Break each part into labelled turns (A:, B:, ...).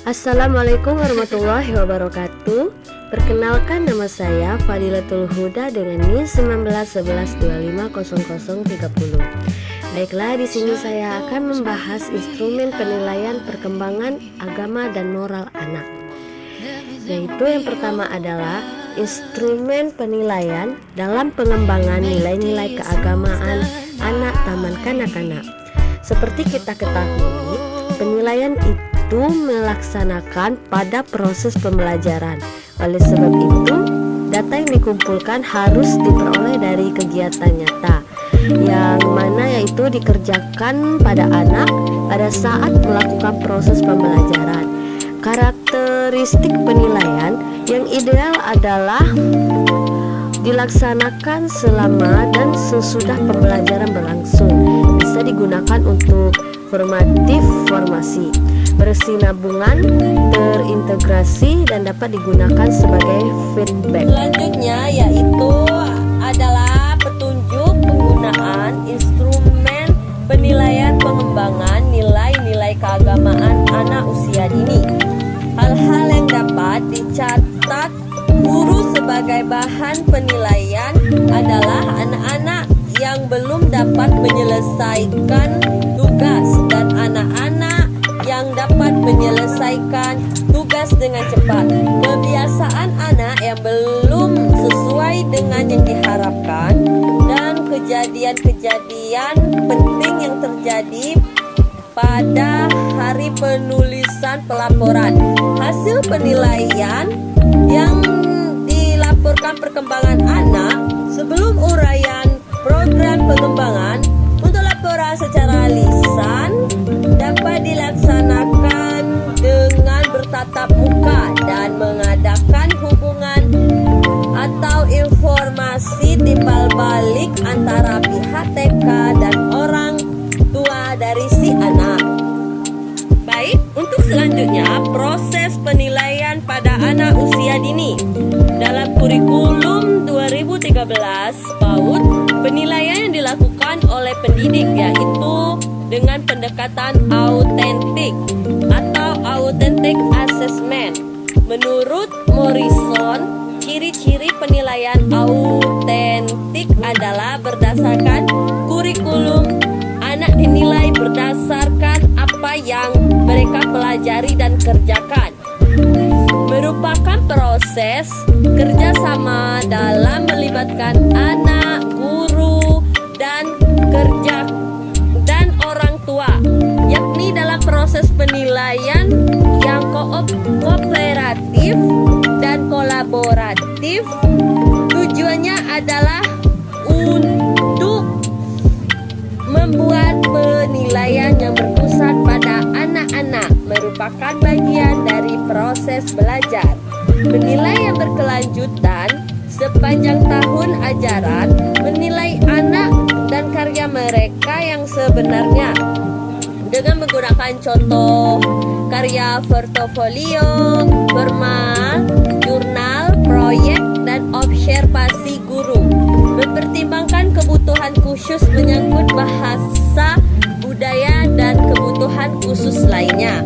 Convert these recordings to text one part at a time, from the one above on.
A: Assalamualaikum warahmatullahi wabarakatuh. Perkenalkan, nama saya Fadilatul Huda dengan NIM 1911250030. Baiklah, di sini saya akan membahas instrumen penilaian perkembangan agama dan moral anak. Yaitu yang pertama adalah instrumen penilaian dalam pengembangan nilai-nilai keagamaan anak taman kanak-kanak. Seperti kita ketahui, penilaian itu melaksanakan pada proses pembelajaran. Oleh sebab itu, data yang dikumpulkan harus diperoleh dari kegiatan nyata, yang mana yaitu dikerjakan pada anak pada saat melakukan proses pembelajaran. Karakteristik penilaian yang ideal adalah dilaksanakan selama dan sesudah pembelajaran berlangsung. Bisa digunakan untuk formatif formasi, bersinambungan, terintegrasi, dan dapat digunakan sebagai feedback.
B: Selanjutnya yaitu adalah petunjuk penggunaan instrumen penilaian pengembangan nilai-nilai keagamaan anak usia dini. Hal-hal yang dapat dicatat guru sebagai bahan penilaian adalah anak-anak yang belum dapat menyelesaikan tugas dan anak-anak yang dapat menyelesaikan tugas dengan cepat. Kebiasaan anak yang belum sesuai dengan yang diharapkan, dan kejadian-kejadian penting yang terjadi pada hari penulisan pelaporan. Hasil penilaian yang dilaporkan perkembangan anak sebelum uraian program pengembangan untuk laporan secara lisan dapat dilaksanakan dengan bertatap muka dan mengadakan hubungan atau informasi timbal balik antara pihak TK dan orang tua dari si anak. Baik, untuk selanjutnya proses penilaian pada anak usia dini. Dalam kurikulum 2013 PAUD, penilaian yang dilakukan oleh pendidik yaitu dengan pendekatan autentik atau authentic assessment. Menurut Morrison, ciri-ciri penilaian autentik adalah berdasarkan kurikulum. Anak dinilai berdasarkan apa yang mereka pelajari dan kerjakan. Merupakan proses kerjasama dalam melibatkan anak, guru, dan orang tua, yakni dalam proses penilaian yang kooperatif dan kolaboratif. Tujuannya adalah untuk membuat penilaian yang berpusat pada anak-anak, merupakan bagian dari proses belajar. Menilai yang berkelanjutan sepanjang tahun ajaran, menilai anak dan karya mereka yang sebenarnya dengan menggunakan contoh karya portofolio, formal, jurnal, proyek, dan observasi guru. Mempertimbangkan kebutuhan khusus menyangkut bahasa, budaya, dan kebutuhan khusus lainnya.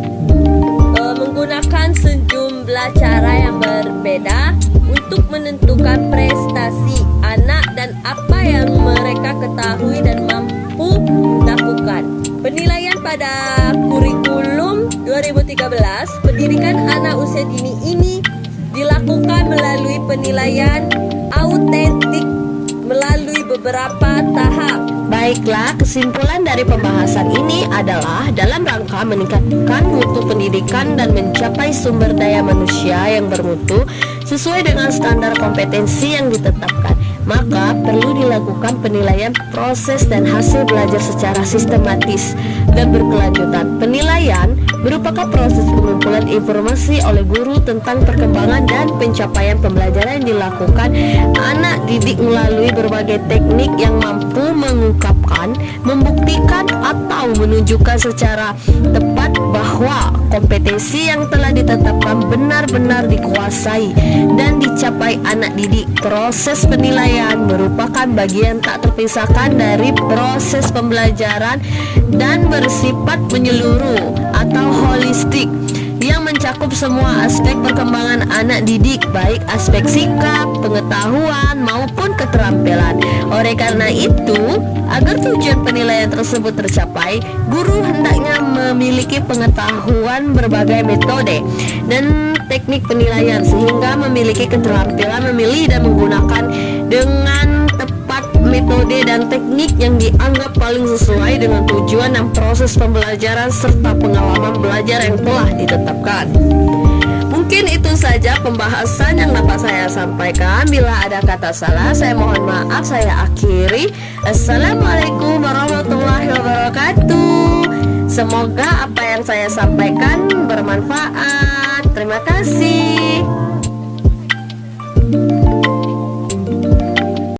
B: Menggunakan sejumlah cara yang berbeda untuk menentukan prestasi anak dan apa yang mereka ketahui dan mampu lakukan. Penilaian pada kurikulum 2013 pendidikan anak usia dini ini dilakukan melalui penilaian autentik melalui beberapa tahap.
A: Baiklah, kesimpulan dari pembahasan ini adalah dalam rangka meningkatkan mutu pendidikan dan mencapai sumber daya manusia yang bermutu sesuai dengan standar kompetensi yang ditetapkan, maka perlu dilakukan penilaian proses dan hasil belajar secara sistematis dan berkelanjutan. Penilaian merupakan proses pengumpulan informasi oleh guru tentang perkembangan dan pencapaian pembelajaran yang dilakukan anak didik melalui berbagai teknik yang mampu mengungkapkan, membuktikan, atau menunjukkan secara tepat bahwa kompetensi yang telah ditetapkan benar-benar dikuasai dan dicapai anak didik. Proses penilaian merupakan bagian tak terpisahkan dari proses pembelajaran dan bersifat menyeluruh atau holistik yang mencakup mencakup semua aspek perkembangan anak didik, baik aspek sikap, pengetahuan, maupun keterampilan. Oleh karena itu, agar tujuan penilaian tersebut tercapai, guru hendaknya memiliki pengetahuan berbagai metode dan teknik penilaian sehingga memiliki keterampilan memilih dan menggunakan dengan tepat metode dan teknik yang dianggap paling sesuai dengan tujuan dan proses pembelajaran serta pengalaman belajar yang telah ditetapkan. Mungkin itu saja pembahasan yang dapat saya sampaikan. Bila ada kata salah, saya mohon maaf. Saya akhiri. Assalamualaikum warahmatullahi wabarakatuh. Semoga apa yang saya sampaikan bermanfaat. Terima kasih.